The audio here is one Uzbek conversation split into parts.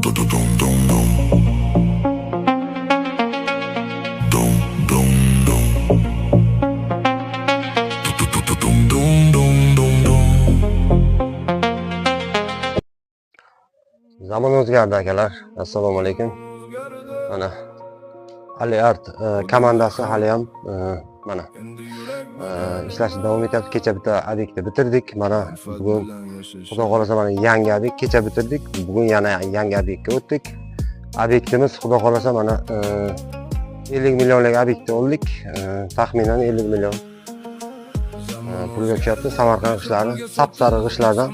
Zaman o'zgardi akalar. Assalomu alaykum. Mana Aliart komandasi hali ham mana ishlashni davom etyapti. Kecha bitta obyektni bitirdik. Mana bugun xudo xolasa mana yangi obyekt kecha bitirdik. Bugun yana yangi obyektga o'tdik. Obyektimiz xudo xolasa mana 50 millionlik obyektni oldik. Taxminan 50 million pulga tushyapti. Samarqand g'ishlari, sap-sariq g'ishlardan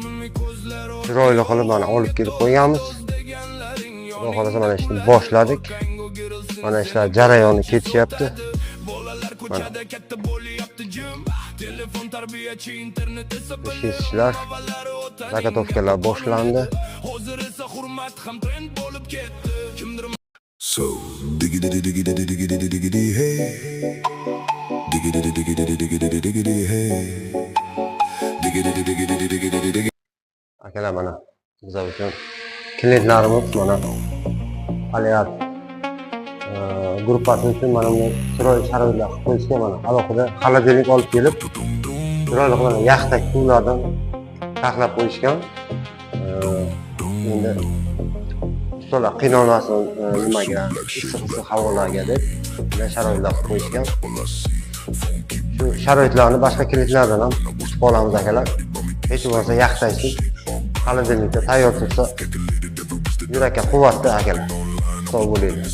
chiroyli qilib mana olib kelib qo'yganmiz. Xudo xolasa mana ishni boshladik. Mana ishlar jarayoni ketishyapti. Mana ishlar, zagotovkalar boshlandi. So diggity diggity diggity diggity hey, diggity diggity diggity diggity hey, diggity diggity diggity diggity. Akalar mana bizlar uchun klientlarimiz mana Aliart gruppasi uchun mana bunday chiroyli sharoitlar qilib qo'yishga mana alohida xolodilnik olib kelib chiroyli qilib yaxtak suvlardan saqlab qo'yishgan. Endi ustolar qiynalmasin nimaga, issiq havolarga deb bunday sharoitlar qilib qo'yishgan. Shu sharoitlarni boshqa klientlardan ham kutib olamiz akalar. Hech bo'lmasa yaxtaysiz xolodilnikda tayyor tursa yurakka quvvatli akalar. Sog' bo'linglar.